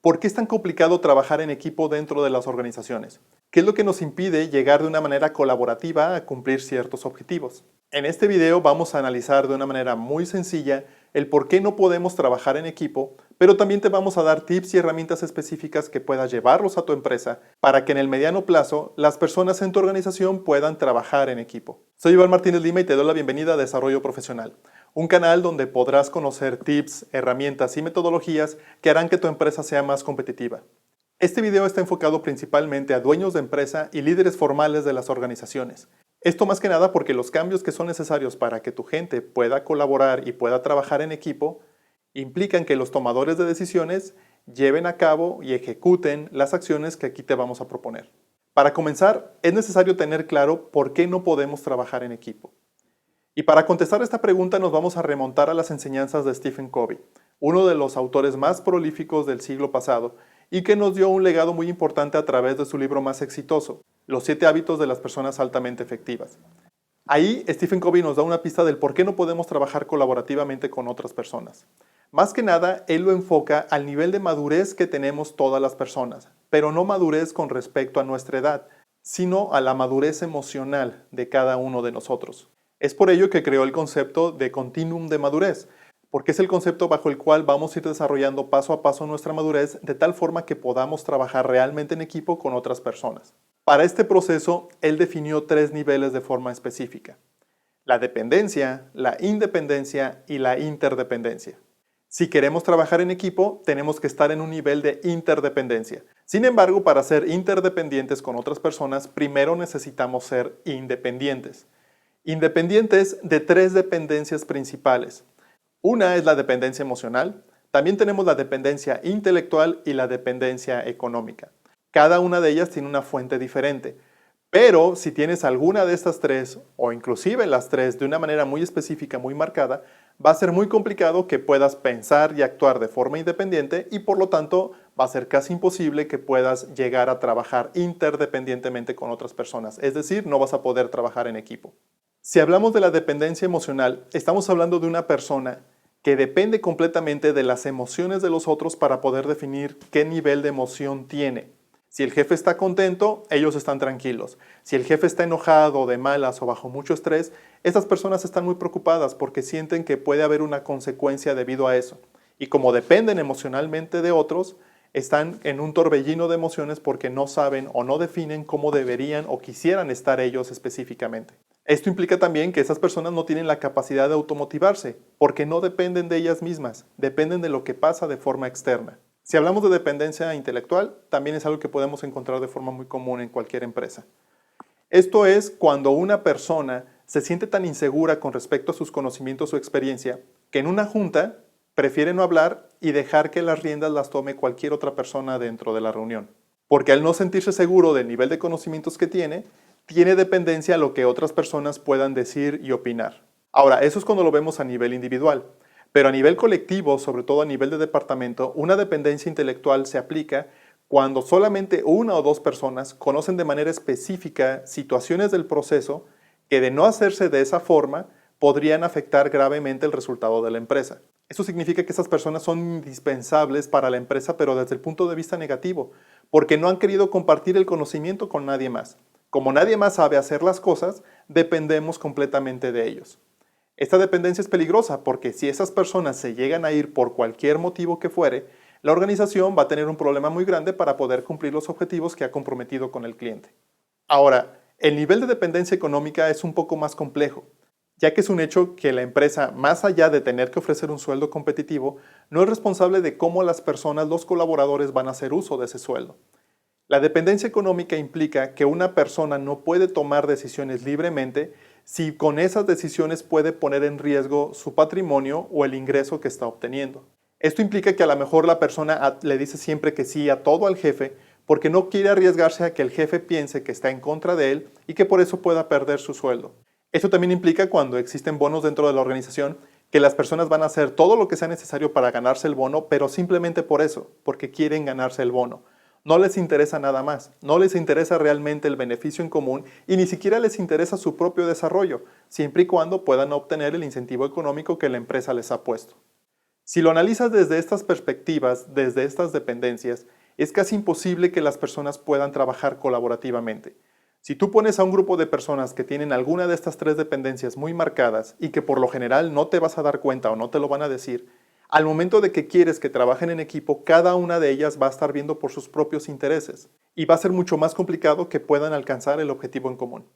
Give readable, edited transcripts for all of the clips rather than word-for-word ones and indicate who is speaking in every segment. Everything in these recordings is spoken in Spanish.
Speaker 1: ¿Por qué es tan complicado trabajar en equipo dentro de las organizaciones? ¿Qué es lo que nos impide llegar de una manera colaborativa a cumplir ciertos objetivos? En este video vamos a analizar de una manera muy sencilla el por qué no podemos trabajar en equipo, pero también te vamos a dar tips y herramientas específicas que puedas llevarlos a tu empresa para que en el mediano plazo las personas en tu organización puedan trabajar en equipo. Soy Iván Martínez Lima y te doy la bienvenida a Desarrollo Profesional, un canal donde podrás conocer tips, herramientas y metodologías que harán que tu empresa sea más competitiva. Este video está enfocado principalmente a dueños de empresa y líderes formales de las organizaciones. Esto más que nada porque los cambios que son necesarios para que tu gente pueda colaborar y pueda trabajar en equipo implican que los tomadores de decisiones lleven a cabo y ejecuten las acciones que aquí te vamos a proponer. Para comenzar, es necesario tener claro por qué no podemos trabajar en equipo. Y para contestar esta pregunta nos vamos a remontar a las enseñanzas de Stephen Covey, uno de los autores más prolíficos del siglo pasado y que nos dio un legado muy importante a través de su libro más exitoso, Los 7 hábitos de las personas altamente efectivas. Ahí Stephen Covey nos da una pista del por qué no podemos trabajar colaborativamente con otras personas. Más que nada, él lo enfoca al nivel de madurez que tenemos todas las personas, pero no madurez con respecto a nuestra edad, sino a la madurez emocional de cada uno de nosotros. Es por ello que creó el concepto de continuum de madurez, porque es el concepto bajo el cual vamos a ir desarrollando paso a paso nuestra madurez de tal forma que podamos trabajar realmente en equipo con otras personas. Para este proceso, él definió 3 niveles de forma específica: la dependencia, la independencia y la interdependencia. Si queremos trabajar en equipo, tenemos que estar en un nivel de interdependencia. Sin embargo, para ser interdependientes con otras personas, primero necesitamos ser independientes. Independientes de 3 dependencias principales. Una es la dependencia emocional, también tenemos la dependencia intelectual y la dependencia económica. Cada una de ellas tiene una fuente diferente, pero si tienes alguna de estas 3 o inclusive las 3 de una manera muy específica, muy marcada, va a ser muy complicado que puedas pensar y actuar de forma independiente y por lo tanto va a ser casi imposible que puedas llegar a trabajar interdependientemente con otras personas, es decir, no vas a poder trabajar en equipo. Si hablamos de la dependencia emocional, estamos hablando de una persona que depende completamente de las emociones de los otros para poder definir qué nivel de emoción tiene. Si el jefe está contento, ellos están tranquilos. Si el jefe está enojado, de malas o bajo mucho estrés, estas personas están muy preocupadas porque sienten que puede haber una consecuencia debido a eso. Y como dependen emocionalmente de otros, están en un torbellino de emociones porque no saben o no definen cómo deberían o quisieran estar ellos específicamente. Esto implica también que esas personas no tienen la capacidad de automotivarse, porque no dependen de ellas mismas, dependen de lo que pasa de forma externa. Si hablamos de dependencia intelectual, también es algo que podemos encontrar de forma muy común en cualquier empresa. Esto es cuando una persona se siente tan insegura con respecto a sus conocimientos o experiencia, que en una junta prefiere no hablar y dejar que las riendas las tome cualquier otra persona dentro de la reunión. Porque al no sentirse seguro del nivel de conocimientos que tiene dependencia a lo que otras personas puedan decir y opinar. Ahora, eso es cuando lo vemos a nivel individual, pero a nivel colectivo, sobre todo a nivel de departamento, una dependencia intelectual se aplica cuando solamente 1 o 2 personas conocen de manera específica situaciones del proceso que de no hacerse de esa forma podrían afectar gravemente el resultado de la empresa. Eso significa que esas personas son indispensables para la empresa, pero desde el punto de vista negativo, porque no han querido compartir el conocimiento con nadie más. Como nadie más sabe hacer las cosas, dependemos completamente de ellos. Esta dependencia es peligrosa porque si esas personas se llegan a ir por cualquier motivo que fuere, la organización va a tener un problema muy grande para poder cumplir los objetivos que ha comprometido con el cliente. Ahora, el nivel de dependencia económica es un poco más complejo, ya que es un hecho que la empresa, más allá de tener que ofrecer un sueldo competitivo, no es responsable de cómo las personas, los colaboradores, van a hacer uso de ese sueldo. La dependencia económica implica que una persona no puede tomar decisiones libremente si con esas decisiones puede poner en riesgo su patrimonio o el ingreso que está obteniendo. Esto implica que a lo mejor la persona le dice siempre que sí a todo al jefe porque no quiere arriesgarse a que el jefe piense que está en contra de él y que por eso pueda perder su sueldo. Esto también implica cuando existen bonos dentro de la organización que las personas van a hacer todo lo que sea necesario para ganarse el bono, pero simplemente por eso, porque quieren ganarse el bono. No les interesa nada más, no les interesa realmente el beneficio en común y ni siquiera les interesa su propio desarrollo, siempre y cuando puedan obtener el incentivo económico que la empresa les ha puesto. Si lo analizas desde estas perspectivas, desde estas dependencias, es casi imposible que las personas puedan trabajar colaborativamente. Si tú pones a un grupo de personas que tienen alguna de estas tres dependencias muy marcadas y que por lo general no te vas a dar cuenta o no te lo van a decir, al momento de que quieres que trabajen en equipo, cada una de ellas va a estar viendo por sus propios intereses y va a ser mucho más complicado que puedan alcanzar el objetivo en común.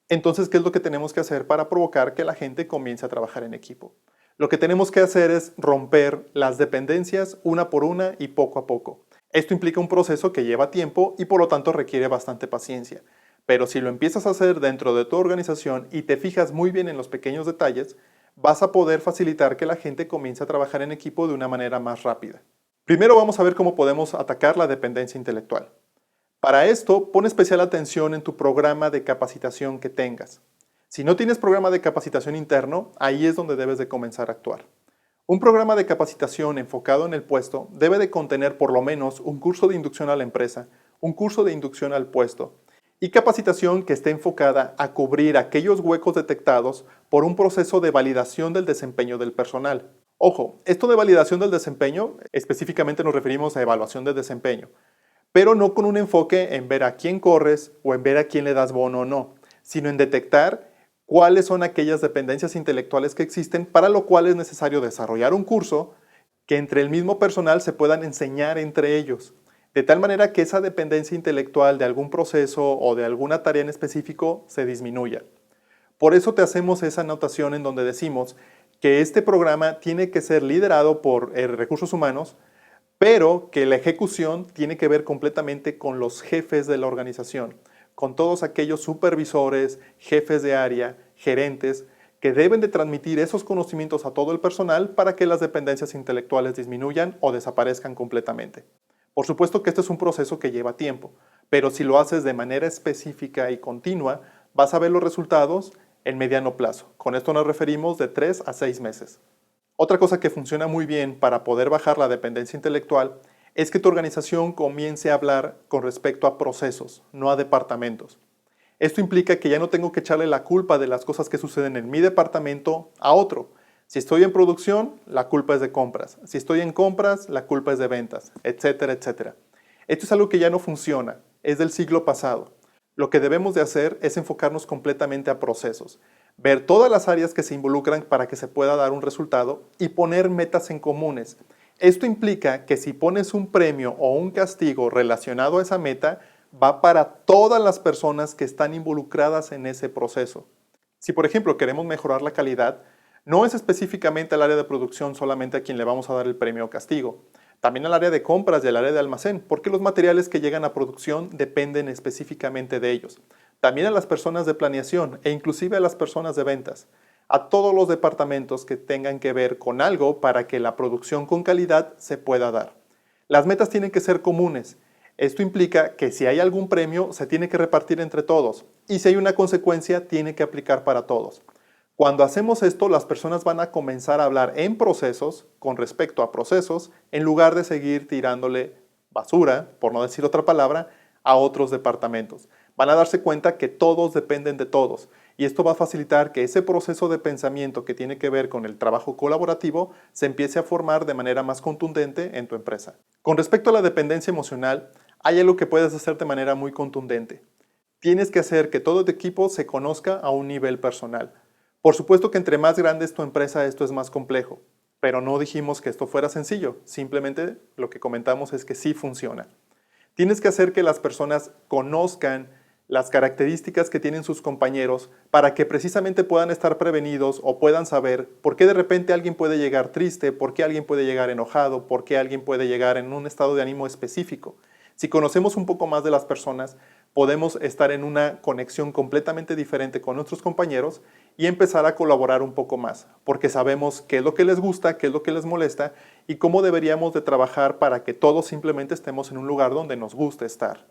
Speaker 1: Entonces, ¿qué es lo que tenemos que hacer para provocar que la gente comience a trabajar en equipo? Lo que tenemos que hacer es romper las dependencias una por una y poco a poco. Esto implica un proceso que lleva tiempo y por lo tanto requiere bastante paciencia. Pero si lo empiezas a hacer dentro de tu organización y te fijas muy bien en los pequeños detalles, vas a poder facilitar que la gente comience a trabajar en equipo de una manera más rápida. Primero vamos a ver cómo podemos atacar la dependencia intelectual. Para esto, pon especial atención en tu programa de capacitación que tengas. Si no tienes programa de capacitación interno, ahí es donde debes de comenzar a actuar. Un programa de capacitación enfocado en el puesto debe de contener por lo menos un curso de inducción a la empresa, un curso de inducción al puesto y capacitación que esté enfocada a cubrir aquellos huecos detectados por un proceso de validación del desempeño del personal. Ojo, esto de validación del desempeño, específicamente nos referimos a evaluación de desempeño, pero no con un enfoque en ver a quién corres o en ver a quién le das bono o no, sino en detectar cuáles son aquellas dependencias intelectuales que existen, para lo cual es necesario desarrollar un curso que entre el mismo personal se puedan enseñar entre ellos, de tal manera que esa dependencia intelectual de algún proceso o de alguna tarea en específico se disminuya. Por eso te hacemos esa anotación en donde decimos que este programa tiene que ser liderado por recursos humanos, pero que la ejecución tiene que ver completamente con los jefes de la organización, con todos aquellos supervisores, jefes de área, gerentes, que deben de transmitir esos conocimientos a todo el personal para que las dependencias intelectuales disminuyan o desaparezcan completamente. Por supuesto que este es un proceso que lleva tiempo, pero si lo haces de manera específica y continua, vas a ver los resultados en mediano plazo. Con esto nos referimos de 3 a 6 meses. Otra cosa que funciona muy bien para poder bajar la dependencia intelectual es que tu organización comience a hablar con respecto a procesos, no a departamentos. Esto implica que ya no tengo que echarle la culpa de las cosas que suceden en mi departamento a otro. Si estoy en producción, la culpa es de compras. Si estoy en compras, la culpa es de ventas, etcétera, etcétera. Esto es algo que ya no funciona, es del siglo pasado. Lo que debemos de hacer es enfocarnos completamente a procesos, ver todas las áreas que se involucran para que se pueda dar un resultado y poner metas en comunes. Esto implica que si pones un premio o un castigo relacionado a esa meta, va para todas las personas que están involucradas en ese proceso. Si por ejemplo queremos mejorar la calidad, no es específicamente al área de producción solamente a quien le vamos a dar el premio o castigo, también al área de compras y al área de almacén, porque los materiales que llegan a producción dependen específicamente de ellos. También a las personas de planeación e inclusive a las personas de ventas, a todos los departamentos que tengan que ver con algo para que la producción con calidad se pueda dar. Las metas tienen que ser comunes. Esto implica que si hay algún premio se tiene que repartir entre todos y si hay una consecuencia tiene que aplicar para todos. Cuando hacemos esto, las personas van a comenzar a hablar en procesos, con respecto a procesos, en lugar de seguir tirándole basura, por no decir otra palabra, a otros departamentos. Van a darse cuenta que todos dependen de todos y esto va a facilitar que ese proceso de pensamiento que tiene que ver con el trabajo colaborativo se empiece a formar de manera más contundente en tu empresa. Con respecto a la dependencia emocional, hay algo que puedes hacer de manera muy contundente. Tienes que hacer que todo tu equipo se conozca a un nivel personal. Por supuesto que entre más grande es tu empresa, esto es más complejo, pero no dijimos que esto fuera sencillo, simplemente lo que comentamos es que sí funciona. Tienes que hacer que las personas conozcan las características que tienen sus compañeros para que precisamente puedan estar prevenidos o puedan saber por qué de repente alguien puede llegar triste, por qué alguien puede llegar enojado, por qué alguien puede llegar en un estado de ánimo específico. Si conocemos un poco más de las personas, podemos estar en una conexión completamente diferente con nuestros compañeros y empezar a colaborar un poco más, porque sabemos qué es lo que les gusta, qué es lo que les molesta y cómo deberíamos de trabajar para que todos simplemente estemos en un lugar donde nos guste estar.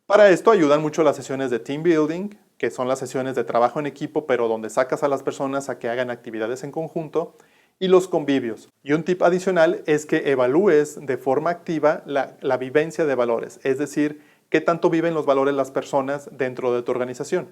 Speaker 1: Para esto ayudan mucho las sesiones de team building, que son las sesiones de trabajo en equipo, pero donde sacas a las personas a que hagan actividades en conjunto, y los convivios. Y un tip adicional es que evalúes de forma activa la vivencia de valores, es decir, qué tanto viven los valores las personas dentro de tu organización.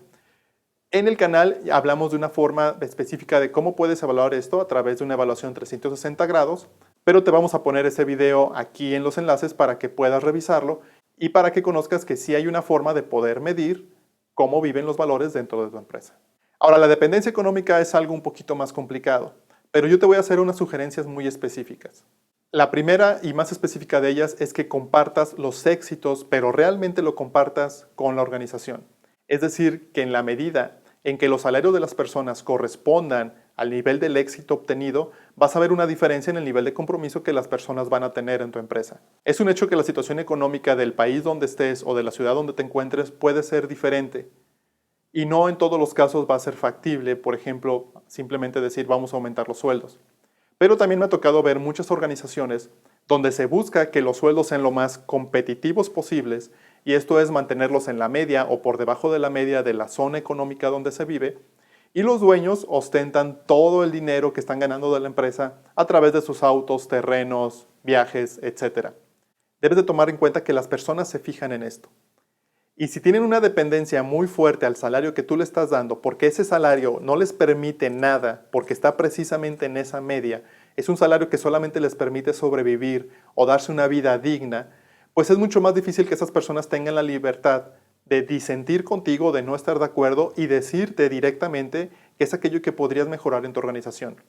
Speaker 1: En el canal hablamos de una forma específica de cómo puedes evaluar esto a través de una evaluación 360 grados, pero te vamos a poner ese video aquí en los enlaces para que puedas revisarlo y para que conozcas que sí hay una forma de poder medir cómo viven los valores dentro de tu empresa. Ahora, la dependencia económica es algo un poquito más complicado, pero yo te voy a hacer unas sugerencias muy específicas. La primera y más específica de ellas es que compartas los éxitos, pero realmente lo compartas con la organización. Es decir, que en la medida en que los salarios de las personas correspondan al nivel del éxito obtenido, vas a ver una diferencia en el nivel de compromiso que las personas van a tener en tu empresa. Es un hecho que la situación económica del país donde estés o de la ciudad donde te encuentres puede ser diferente. Y no en todos los casos va a ser factible, por ejemplo, simplemente decir vamos a aumentar los sueldos. Pero también me ha tocado ver muchas organizaciones donde se busca que los sueldos sean lo más competitivos posibles, y esto es mantenerlos en la media o por debajo de la media de la zona económica donde se vive, y los dueños ostentan todo el dinero que están ganando de la empresa a través de sus autos, terrenos, viajes, etc. Debes de tomar en cuenta que las personas se fijan en esto. Y si tienen una dependencia muy fuerte al salario que tú le estás dando, porque ese salario no les permite nada, porque está precisamente en esa media, es un salario que solamente les permite sobrevivir o darse una vida digna, pues es mucho más difícil que esas personas tengan la libertad de disentir contigo, de no estar de acuerdo y decirte directamente que es aquello que podrías mejorar en tu organización.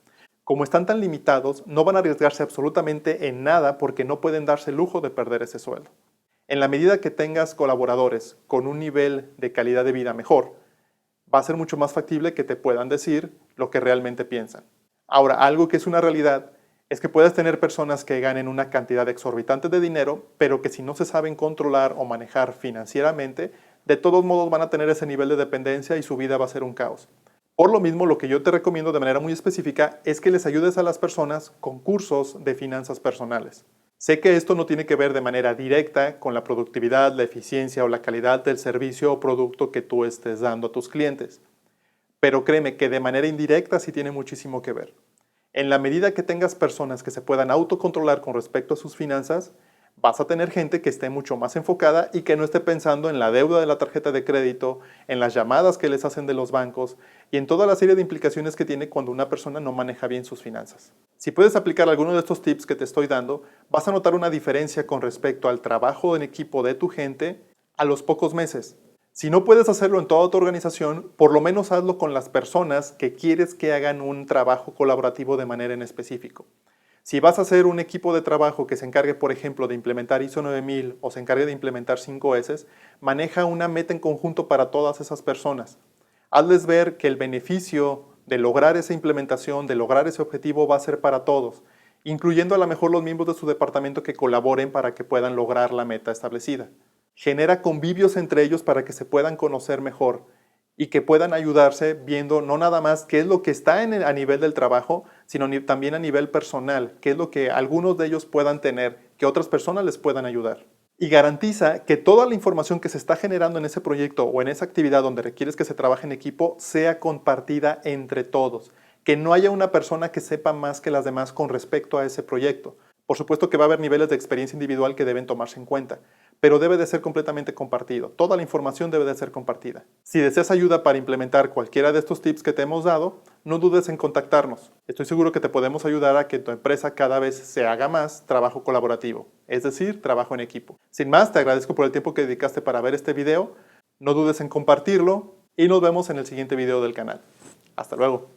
Speaker 1: Como están tan limitados, no van a arriesgarse absolutamente en nada porque no pueden darse el lujo de perder ese sueldo. En la medida que tengas colaboradores con un nivel de calidad de vida mejor, va a ser mucho más factible que te puedan decir lo que realmente piensan. Ahora, algo que es una realidad es que puedes tener personas que ganen una cantidad exorbitante de dinero, pero que si no se saben controlar o manejar financieramente, de todos modos van a tener ese nivel de dependencia y su vida va a ser un caos. Por lo mismo, lo que yo te recomiendo de manera muy específica es que les ayudes a las personas con cursos de finanzas personales. Sé que esto no tiene que ver de manera directa con la productividad, la eficiencia o la calidad del servicio o producto que tú estés dando a tus clientes, pero créeme que de manera indirecta sí tiene muchísimo que ver. En la medida que tengas personas que se puedan autocontrolar con respecto a sus finanzas, vas a tener gente que esté mucho más enfocada y que no esté pensando en la deuda de la tarjeta de crédito, en las llamadas que les hacen de los bancos y en toda la serie de implicaciones que tiene cuando una persona no maneja bien sus finanzas. Si puedes aplicar alguno de estos tips que te estoy dando, vas a notar una diferencia con respecto al trabajo en equipo de tu gente a los pocos meses. Si no puedes hacerlo en toda tu organización, por lo menos hazlo con las personas que quieres que hagan un trabajo colaborativo de manera en específico. Si vas a hacer un equipo de trabajo que se encargue, por ejemplo, de implementar ISO 9000 o se encargue de implementar 5S, maneja una meta en conjunto para todas esas personas. Hazles ver que el beneficio de lograr esa implementación, de lograr ese objetivo va a ser para todos, incluyendo a lo mejor los miembros de su departamento que colaboren para que puedan lograr la meta establecida. Genera convivios entre ellos para que se puedan conocer mejor y que puedan ayudarse viendo no nada más qué es lo que está a nivel del trabajo, sino también a nivel personal, qué es lo que algunos de ellos puedan tener, que otras personas les puedan ayudar. Y garantiza que toda la información que se está generando en ese proyecto o en esa actividad donde requieres que se trabaje en equipo sea compartida entre todos, que no haya una persona que sepa más que las demás con respecto a ese proyecto. Por supuesto que va a haber niveles de experiencia individual que deben tomarse en cuenta, pero debe de ser completamente compartido. Toda la información debe de ser compartida. Si deseas ayuda para implementar cualquiera de estos tips que te hemos dado, no dudes en contactarnos. Estoy seguro que te podemos ayudar a que tu empresa cada vez se haga más trabajo colaborativo, es decir, trabajo en equipo. Sin más, te agradezco por el tiempo que dedicaste para ver este video. No dudes en compartirlo y nos vemos en el siguiente video del canal. Hasta luego.